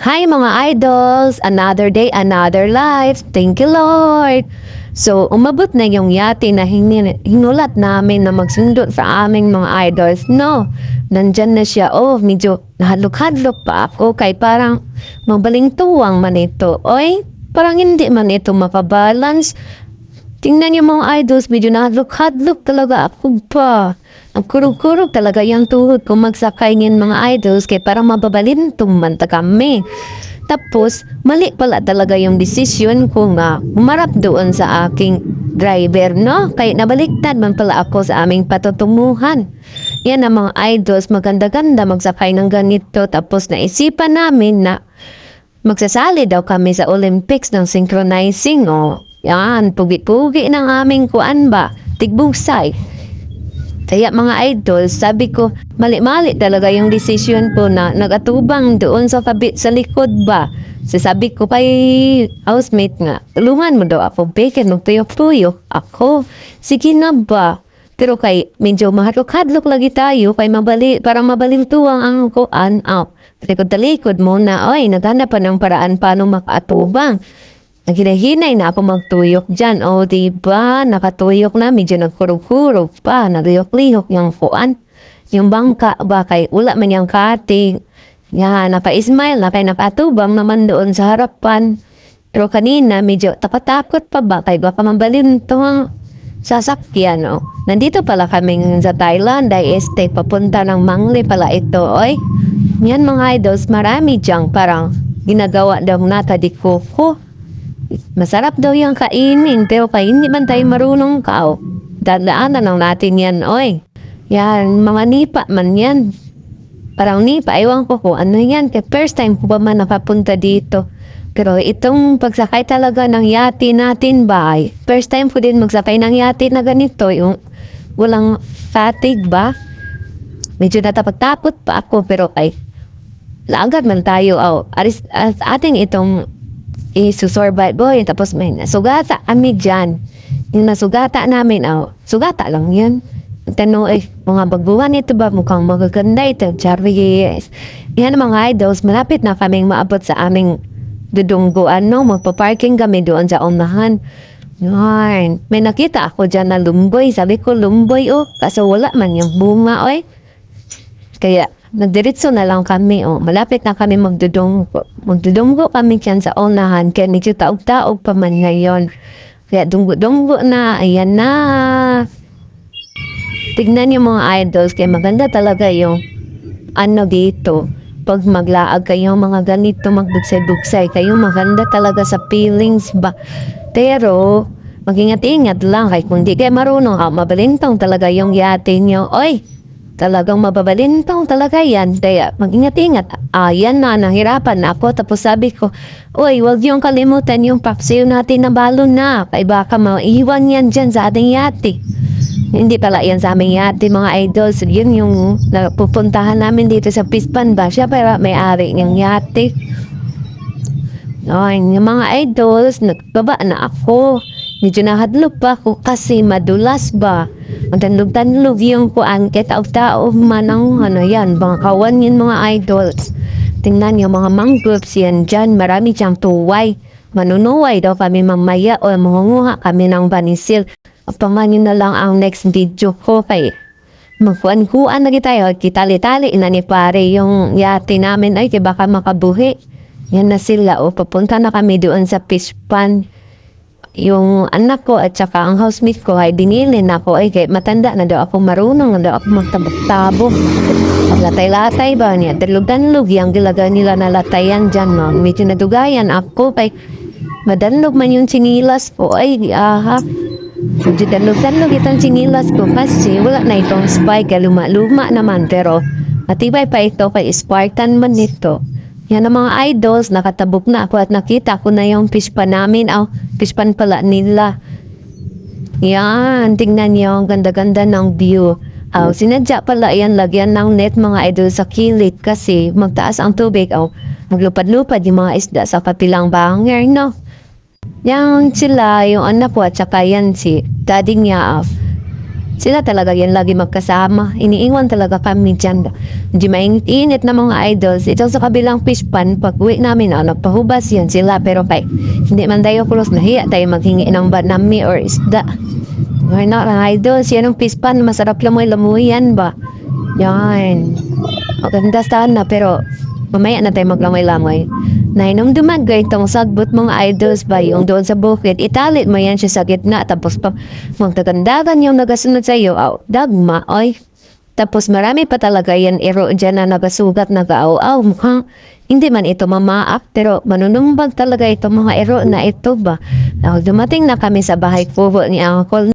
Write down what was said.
Hi mga idols! Another day, another life. Thank you Lord! So, umabot na yung yate na hinulat namin na magsundot sa aming mga idols. No, nandyan na siya. Oh, medyo nahadlok-hadlok pa ako kay parang mabaling tuwang man ito. Oy, parang hindi man ito mapabalance. Tingnan niyo mga idols, medyo nahadlok-hadlok talaga ako pa. Ang kurog-kurog talaga yung tuhod ko magsakay ngayon mga idols kay parang mababalintong man ta kami. Tapos, mali pala talaga yung desisyon ko nga humarap doon sa aking driver, no? Kaya nabaliktad man pala ako sa aming patutunguhan. Yan ang mga idols, maganda-ganda magsakay ng ganito. Tapos naisipan namin na magsasali daw kami sa Olympics ng synchronizing, oh. Yan, pugi-pugi ng aming kuan ba? Tigbusay. Kaya mga idol, sabi ko, mali-mali talaga yung desisyon ko na nagatubang doon sa kabit sa likod ba. Sabi ko kay housemate nga, tulungan mo daw ako, bacon, magtuyok-tuyok. Ako, sige na ba? Pero kay medyo mahadlok-hadlok lagi tayo, kay parang mabalintuang ang kuan out. Likod-talikod mo na, oy, naghanap pa ng paraan paano makaatubang. Naghinay-hinay na ako magtuyok dyan. O, diba? Nakatuyok na. Medyo nagkurog-kurog pa. Nagayok-lihok yung kuan. Yung bangka ba kay ula man yung cutting. Yan, napa-ismail na kay napatubang naman doon sa harapan. Pero kanina, medyo tapatakot pa ba? Kay baka mabalin itong sasakyan. O. Nandito pala kaming sa Thailand. Ay este, papunta ng Mangle pala ito. Oy, yan mga idols, marami diyang parang ginagawa daw nata di koko. Masarap daw yung kainin, pero kay hindi man tayo marunong kao. Dadaanan lang natin yan, oy. Yan, mga nipa man yan. Parang nipa, ewan ko kung ano yan. Kaya first time ko pa man nakapunta dito. Pero itong pagsakay talaga ng yate natin ba? First time ko din magsakay ng yate na ganito. Yung walang fatigue ba? Medyo natapagtapot pa ako, pero kay laagad man tayo. Oh, ating itong isusorbite boy, tapos may nasugata kami dyan. Yung nasugata namin, sugata lang yan. Tanong, mga baguhan ito ba? Mukhang magaganda ito. Charis. Yan mga idols, malapit na kaming maabot sa aming dudungguan, no? Magpa-parking kami doon sa unahan. Yan. May nakita ako dyan na lumboy. Sabi ko, lumboy, kaso wala man yung bunga, oy. Kaya, nagdiretso na lang kami, malapit na kami magdudunggo. Magdudunggo kami dyan sa unahan, kaya medyo taog-taog pa man ngayon. Kaya dunggo-dunggo na, ayan na. Tignan yung mga idols, kaya maganda talaga yung ano dito. Pag maglaag kayo mga ganito, magbugsay-bugsay kayo, maganda talaga sa feelings ba. Pero, mag-ingat-ingat lang, kaya kung di kayo marunong, mabalintong talaga yung yate nyo. Oy! Talagang mababalintong talaga yan. Kaya mag-ingat-ingat. Yan na, nahirapan na ako. Tapos sabi ko, uy, wag yung kalimutan yung papsiyo natin na balon na. Kaya baka maiwan yan dyan sa ating yate. Hindi pala yan sa aming yate, mga idols. Yun yung pupuntahan namin dito sa Pispan ba. Siya para may-ari ng yate. Yung mga idols, nagbaba na ako. Medyo nahadlok pa ako kasi madulas ba. Ang tanlog-tanlog yung kuan kaya tao-tao man ang yan, mga kawan yun mga idols. Tingnan yung mga mangroves yan dyan, marami diyang tuway. Manunuway daw kami mamaya o mangunguha kami ng banisil. Apaman yun na lang ang next video ko kay magkuan-kuan lagi tayo. Kitali-tali na ni pare yung yate namin ay kaya baka makabuhi. Yan na sila papunta na kami doon sa fish pond. Yung anak ko at saka ang housemate ko ay dinilin ako kaya matanda na daw ako, marunong na daw ako magtabok-tabok. Latay-latay ba niya? Dalog-danlog yung gilaga nila na latayan dyan, no? Medyo nadugayan ako kay madanlog man yung sinilas ko. Medyo danlog-danlog itong sinilas ko kasi wala na itong spike. Luma-luma naman pero matibay pa ito kay Spartan man nito. Yan ang mga idols, nakatabok na ako at nakita ko na yung fish pan namin. Fish pan pala nila. Yan, tingnan niyo, ang ganda-ganda ng view. Sinadya pala yan, lagyan ng net mga idol sa kilid kasi magtaas ang tubig. Maglupad-lupad yung mga isda sa kapilang banger, no? Yan sila, yung anak ko at saka yan si daddy niya. Sila talaga yan lagi magkasama. Iniiwan talaga kami dyan. Hindi mainit-init na mga idols. Ito sa kabilang fish pan, pag uwi namin, nagpahubas yan sila. Pero kay, hindi man tayo cross, nahiya tayo maghingi ng banami or isda. Why not, idols? Yan ang fish pan, masarap lamoy-lamoy yan ba? Yan. Maganda sana, pero mamaya na tayo maglamay-lamay. Nainom dumagay itong sagbot mga idols ba yung doon sa bukid. Italit mo yan siya sa gitna. Tapos pa magtagandagan yung nagasunod sa iyo. Aw, dagma, oy. Tapos marami pa talaga yan iro dyan na nagasugat, nag-aw-aw. Mukhang hindi man ito mamaak. Pero manunumbag talaga itong mga iro na ito ba. Aw, dumating na kami sa bahay kubo ni Uncle